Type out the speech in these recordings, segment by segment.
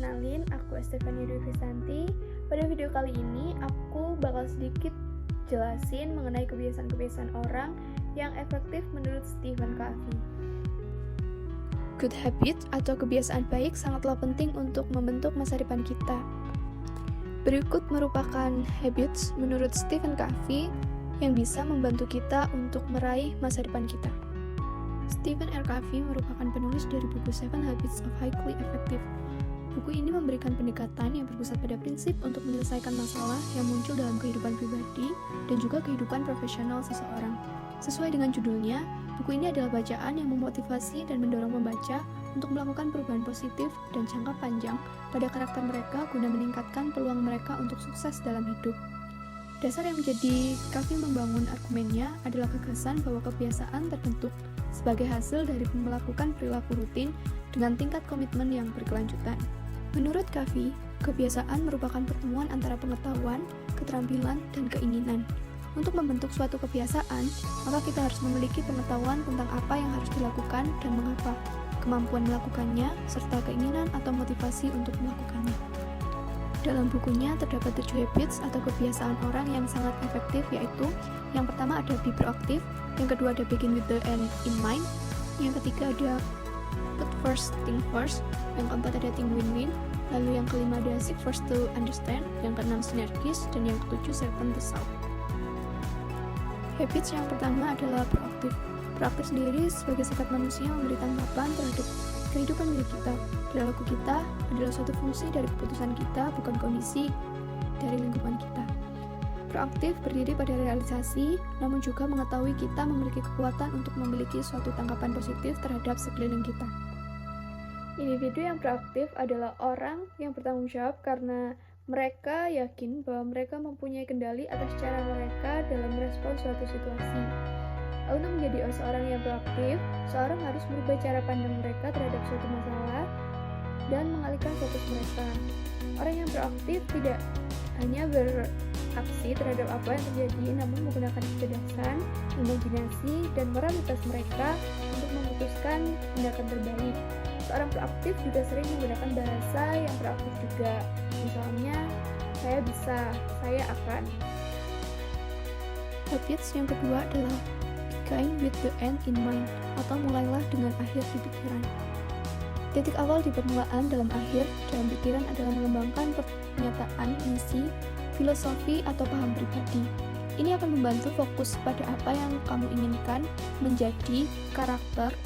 kenalin, aku Estefania Dwi Krisanti. Pada video kali ini, aku bakal sedikit jelasin mengenai kebiasaan-kebiasaan orang yang efektif menurut Stephen Covey. Good habit atau kebiasaan baik sangatlah penting untuk membentuk masa depan kita. Berikut merupakan habits menurut Stephen Covey yang bisa membantu kita untuk meraih masa depan kita. Stephen R. Covey merupakan penulis dari buku Seven Habits of Highly Effective. Buku ini memberikan pendekatan yang berpusat pada prinsip untuk menyelesaikan masalah yang muncul dalam kehidupan pribadi dan juga kehidupan profesional seseorang. Sesuai dengan judulnya, buku ini adalah bacaan yang memotivasi dan mendorong pembaca untuk melakukan perubahan positif dan jangka panjang pada karakter mereka guna meningkatkan peluang mereka untuk sukses dalam hidup. Dasar yang menjadi Covey membangun argumennya adalah gagasan bahwa kebiasaan terbentuk sebagai hasil dari melakukan perilaku rutin dengan tingkat komitmen yang berkelanjutan. Menurut Covey, kebiasaan merupakan pertemuan antara pengetahuan, keterampilan, dan keinginan. Untuk membentuk suatu kebiasaan, maka kita harus memiliki pengetahuan tentang apa yang harus dilakukan dan mengapa, kemampuan melakukannya, serta keinginan atau motivasi untuk melakukannya. Dalam bukunya terdapat 7 habits atau kebiasaan orang yang sangat efektif, yaitu yang pertama ada be proactive, yang kedua ada begin with the end in mind, yang ketiga ada put first thing first, yang keempat ada think win-win, lalu yang kelima ada seek first to understand, yang keenam sinergis, dan yang ketujuh serpent the south. Habits yang pertama adalah proaktif. Proaktif sendiri sebagai sifat manusia memberi tanggapan terhadap kehidupan milik kita. Perilaku kita adalah suatu fungsi dari keputusan kita, bukan kondisi dari lingkungan kita. Proaktif berdiri pada realisasi, namun juga mengetahui kita memiliki kekuatan untuk memiliki suatu tanggapan positif terhadap sekeliling kita. Individu yang proaktif adalah orang yang bertanggung jawab karena mereka yakin bahwa mereka mempunyai kendali atas cara mereka dalam merespons suatu situasi. Untuk menjadi seorang yang proaktif, seorang harus merubah cara pandang mereka terhadap suatu masalah dan mengalihkan fokus mereka. Orang yang proaktif tidak hanya beraksi terhadap apa yang terjadi, namun menggunakan kecerdasan, imajinasi, dan moralitas mereka untuk memutuskan tindakan terbaik. Seorang proaktif juga sering menggunakan bahasa yang proaktif juga. Misalnya, saya bisa, saya akan. Habits yang kedua adalah begin with the end in mind, atau mulailah dengan akhir di pikiran. Titik awal di permulaan dalam akhir dalam pikiran adalah mengembangkan pernyataan, misi, filosofi, atau paham pribadi. Ini akan membantu fokus pada apa yang kamu inginkan menjadi karakter,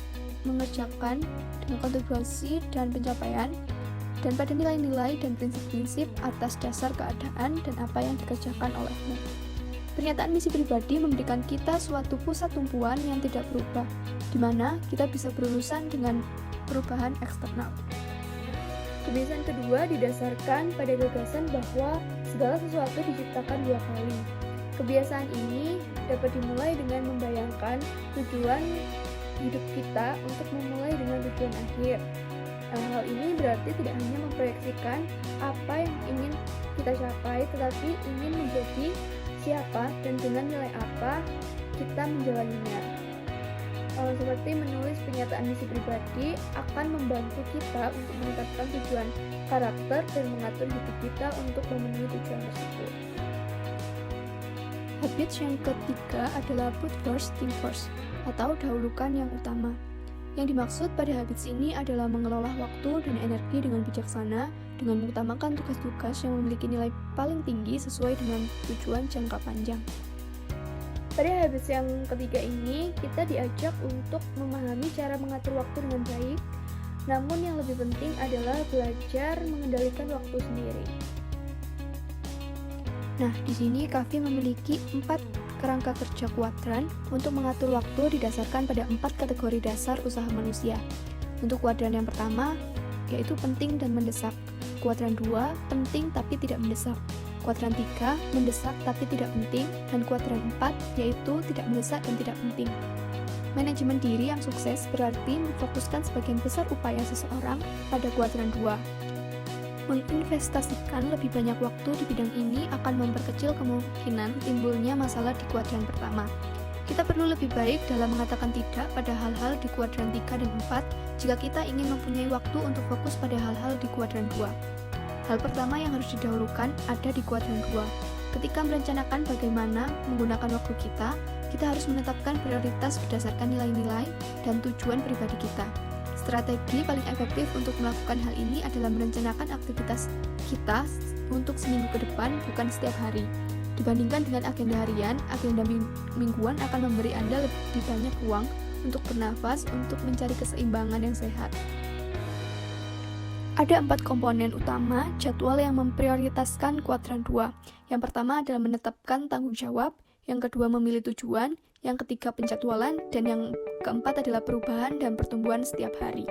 mengerjakan dengan kontribusi dan pencapaian, dan pada nilai-nilai dan prinsip-prinsip atas dasar keadaan dan apa yang dikerjakan olehmu. Pernyataan misi pribadi memberikan kita suatu pusat tumpuan yang tidak berubah, di mana kita bisa berurusan dengan perubahan eksternal. Kebiasaan kedua didasarkan pada gagasan bahwa segala sesuatu diciptakan 2 kali. Kebiasaan ini dapat dimulai dengan membayangkan tujuan hidup kita untuk memulai dengan tujuan akhir. Hal ini berarti tidak hanya memproyeksikan apa yang ingin kita capai, tetapi ingin menjadi siapa dan dengan nilai apa kita menjalaninya. Seperti menulis pernyataan misi pribadi akan membantu kita untuk menetapkan tujuan karakter dan mengatur hidup kita untuk memenuhi tujuan tersebut. Habits yang ketiga adalah put first thing first, atau dahulukan yang utama. Yang dimaksud pada habits ini adalah mengelola waktu dan energi dengan bijaksana, dengan mengutamakan tugas-tugas yang memiliki nilai paling tinggi sesuai dengan tujuan jangka panjang. Pada habits yang ketiga ini, kita diajak untuk memahami cara mengatur waktu dengan baik, namun yang lebih penting adalah belajar mengendalikan waktu sendiri. Nah, di sini Covey memiliki 4 kerangka kerja kuadran untuk mengatur waktu didasarkan pada 4 kategori dasar usaha manusia. Untuk kuadran yang pertama, yaitu penting dan mendesak. Kuadran 2, penting tapi tidak mendesak. Kuadran 3, mendesak tapi tidak penting. Dan kuadran 4, yaitu tidak mendesak dan tidak penting. Manajemen diri yang sukses berarti memfokuskan sebagian besar upaya seseorang pada kuadran 2. Menginvestasikan lebih banyak waktu di bidang ini akan memperkecil kemungkinan timbulnya masalah di kuadran pertama. Kita perlu lebih baik dalam mengatakan tidak pada hal-hal di kuadran 3 dan 4 jika kita ingin mempunyai waktu untuk fokus pada hal-hal di kuadran 2. Hal pertama yang harus didahulukan ada di kuadran 2. Ketika merencanakan bagaimana menggunakan waktu kita harus menetapkan prioritas berdasarkan nilai-nilai dan tujuan pribadi kita. Strategi paling efektif untuk melakukan hal ini adalah merencanakan aktivitas kita untuk seminggu ke depan, bukan setiap hari. Dibandingkan dengan agenda harian, agenda mingguan akan memberi Anda lebih banyak ruang untuk bernafas, untuk mencari keseimbangan yang sehat. Ada 4 komponen utama jadwal yang memprioritaskan kuadran 2. Yang pertama adalah menetapkan tanggung jawab, yang kedua memilih tujuan, yang ketiga penjadwalan, dan yang keempat adalah perubahan dan pertumbuhan setiap hari.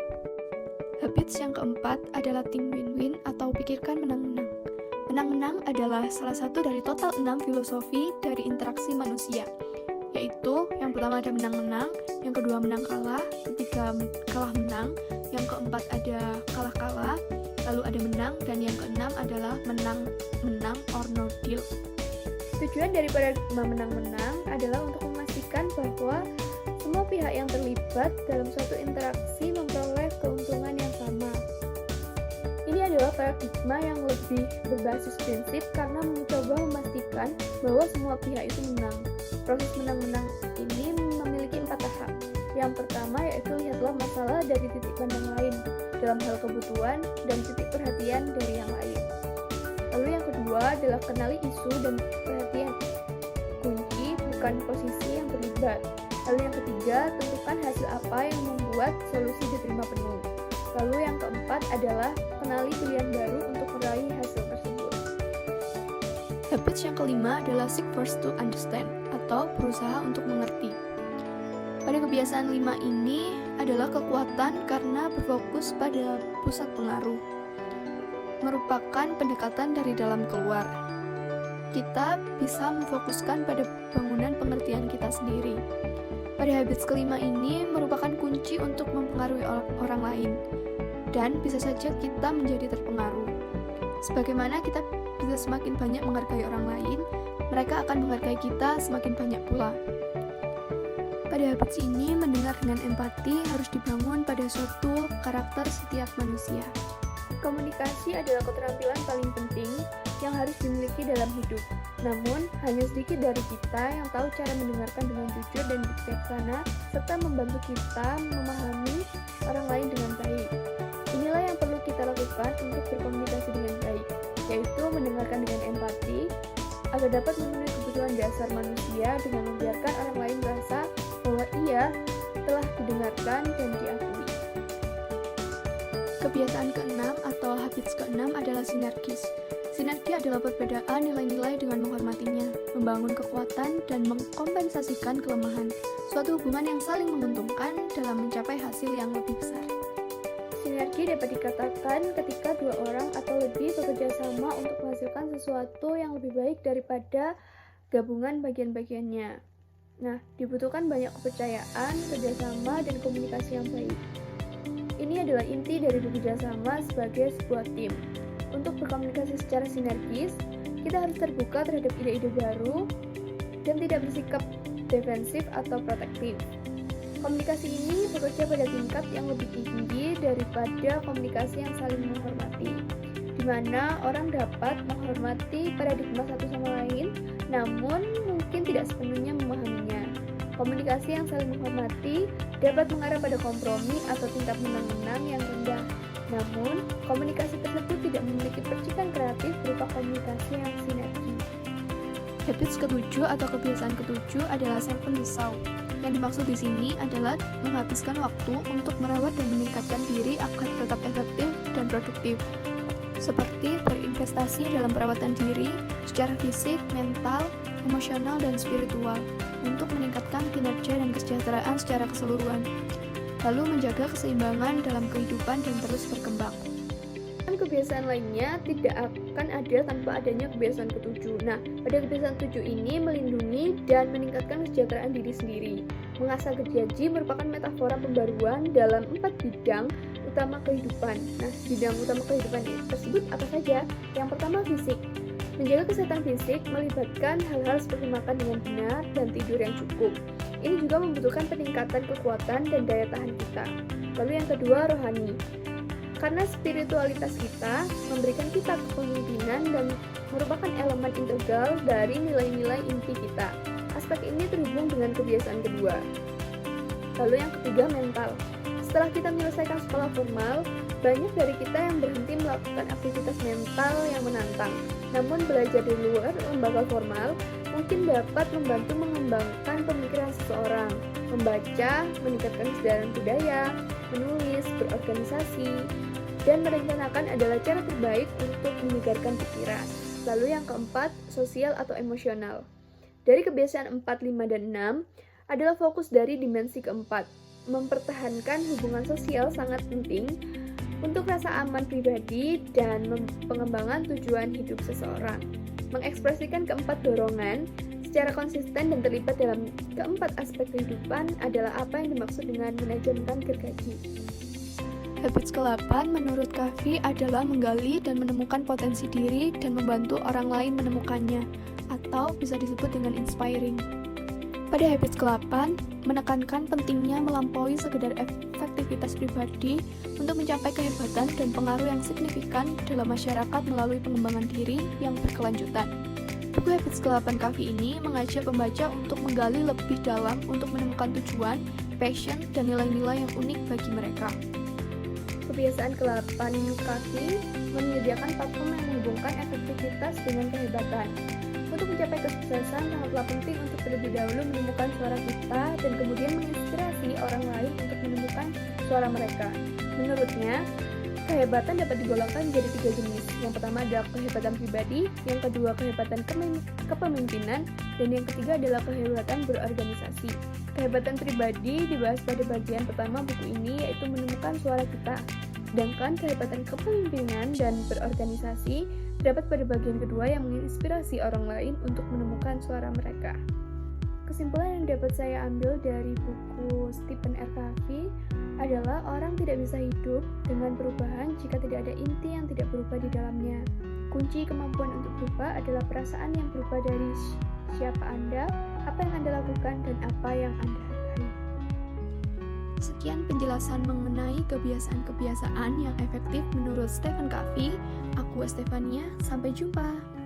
Habits yang keempat adalah think win-win atau pikirkan menang-menang. Menang-menang adalah salah satu dari total 6 filosofi dari interaksi manusia, yaitu yang pertama ada menang-menang, yang kedua menang-kalah, ketiga kalah-menang, yang keempat ada kalah-kalah, lalu ada menang, dan yang keenam adalah menang-menang or no deal. Tujuan dari paradigma menang-menang adalah untuk memastikan bahwa semua pihak yang terlibat dalam suatu interaksi memperoleh keuntungan yang sama. Ini adalah paradigma yang lebih berbasis prinsip karena mencoba memastikan bahwa semua pihak itu menang. Proses menang-menang ini memiliki 4 tahap. Yang pertama yaitu lihatlah masalah dari titik pandang lain dalam hal kebutuhan dan titik perhatian dari yang lain. Lalu yang kedua adalah kenali isu dan perhatian kunci, bukan posisi yang terlibat. Lalu yang ketiga, tentukan hasil apa yang membuat solusi diterima penuh. Lalu yang keempat adalah kenali pilihan baru untuk meraih hasil tersebut. Habits yang kelima adalah seek first to understand atau berusaha untuk mengerti. Pada kebiasaan 5 ini adalah kekuatan karena berfokus pada pusat pengaruh. Merupakan pendekatan dari dalam keluar. Kita bisa memfokuskan pada bangunan pengertian kita sendiri. Pada habits kelima ini merupakan kunci untuk mempengaruhi orang lain, dan bisa saja kita menjadi terpengaruh. Sebagaimana kita bisa semakin banyak menghargai orang lain, mereka akan menghargai kita semakin banyak pula. Pada habits ini, mendengar dengan empati harus dibangun pada suatu karakter setiap manusia. Komunikasi adalah keterampilan paling penting yang harus dimiliki dalam hidup. Namun, hanya sedikit dari kita yang tahu cara mendengarkan dengan jujur dan bijaksana, serta membantu kita memahami orang lain dengan baik. Inilah yang perlu kita lakukan untuk berkomunikasi dengan baik, yaitu mendengarkan dengan empati, agar dapat memenuhi kebutuhan dasar manusia dengan membiarkan orang lain merasa bahwa ia telah didengarkan dan diakui. Kebiasaan keenam atau habits keenam adalah sinergis. Sinergi adalah perbedaan nilai-nilai dengan menghormatinya, membangun kekuatan, dan mengkompensasikan kelemahan, suatu hubungan yang saling menguntungkan dalam mencapai hasil yang lebih besar. Sinergi dapat dikatakan ketika dua orang atau lebih bekerja sama untuk menghasilkan sesuatu yang lebih baik daripada gabungan bagian-bagiannya. Nah, dibutuhkan banyak kepercayaan, kerjasama, dan komunikasi yang baik. Ini adalah inti dari bekerja sama sebagai sebuah tim. Untuk berkomunikasi secara sinergis, kita harus terbuka terhadap ide-ide baru dan tidak bersikap defensif atau protektif. Komunikasi ini bekerja pada tingkat yang lebih tinggi daripada komunikasi yang saling menghormati, di mana orang dapat menghormati paradigma satu sama lain, namun mungkin tidak sepenuhnya memahaminya. Komunikasi yang saling menghormati dapat mengarah pada kompromi atau tingkat menang-menang yang rendah. Namun, komunikasi tersebut tidak memiliki percikan kreatif berupa komunikasi yang sinergi. Habits ketujuh atau kebiasaan ketujuh adalah 7 Resolve. Yang dimaksud di sini adalah menghabiskan waktu untuk merawat dan meningkatkan diri agar tetap efektif dan produktif. Seperti berinvestasi dalam perawatan diri secara fisik, mental, emosional, dan spiritual untuk meningkatkan kinerja dan kesejahteraan secara keseluruhan. Lalu menjaga keseimbangan dalam kehidupan dan terus berkembang. Kebiasaan lainnya tidak akan ada tanpa adanya kebiasaan ketujuh. Nah, pada kebiasaan ketujuh ini melindungi dan meningkatkan kesejahteraan diri sendiri. Mengasah gergaji merupakan metafora pembaruan dalam 4 bidang utama kehidupan. Nah, bidang utama kehidupan tersebut apa saja? Yang pertama, fisik. Menjaga kesehatan fisik melibatkan hal-hal seperti makan dengan benar dan tidur yang cukup. Ini juga membutuhkan peningkatan kekuatan dan daya tahan kita. Lalu yang kedua, rohani. Karena spiritualitas kita memberikan kita kepemimpinan dan merupakan elemen integral dari nilai-nilai inti kita. Aspek ini terhubung dengan kebiasaan kedua. Lalu yang ketiga, mental. Setelah kita menyelesaikan sekolah formal, banyak dari kita yang berhenti melakukan aktivitas mental yang menantang. Namun belajar di luar lembaga formal mungkin dapat membantu mengembangkan pemikiran seseorang, membaca, meningkatkan kesadaran budaya, menulis, berorganisasi, dan merencanakan adalah cara terbaik untuk menyegarkan pikiran. Lalu yang keempat, sosial atau emosional. Dari kebiasaan 4, 5, dan 6 adalah fokus dari dimensi keempat. Mempertahankan hubungan sosial sangat penting untuk rasa aman pribadi dan pengembangan tujuan hidup seseorang. Mengekspresikan keempat dorongan secara konsisten dan terlibat dalam keempat aspek kehidupan adalah apa yang dimaksud dengan menajamkan gergaji. Habits ke-8 menurut Kavi adalah menggali dan menemukan potensi diri dan membantu orang lain menemukannya, atau bisa disebut dengan inspiring. Pada habits ke-8, menekankan pentingnya melampaui sekedar efektivitas pribadi untuk mencapai kehebatan dan pengaruh yang signifikan dalam masyarakat melalui pengembangan diri yang berkelanjutan. Buku Habits ke-8 Kavi ini mengajak pembaca untuk menggali lebih dalam untuk menemukan tujuan, passion, dan nilai-nilai yang unik bagi mereka. Kebiasaan ke-8 Kavi menyediakan platform yang menghubungkan efektivitas dengan kehebatan. Untuk mencapai kesuksesan, sangatlah penting untuk terlebih dahulu menemukan suara kita dan kemudian menginspirasi orang lain untuk menemukan suara mereka. Menurutnya, kehebatan dapat digolongkan menjadi 3 jenis. Yang pertama adalah kehebatan pribadi, yang kedua kehebatan kepemimpinan, dan yang ketiga adalah kehebatan berorganisasi. Kehebatan pribadi dibahas pada bagian pertama buku ini, yaitu menemukan suara kita. Sedangkan kehebatan kepemimpinan dan berorganisasi terdapat pada bagian kedua yang menginspirasi orang lain untuk menemukan suara mereka. Kesimpulan yang dapat saya ambil dari buku Stephen R. Covey adalah orang tidak bisa hidup dengan perubahan jika tidak ada inti yang tidak berubah di dalamnya. Kunci kemampuan untuk berubah adalah perasaan yang berubah dari siapa Anda, apa yang Anda lakukan, dan apa yang Anda hargai. Sekian penjelasan mengenai kebiasaan-kebiasaan yang efektif menurut Stephen Covey. Aku Estefania, sampai jumpa.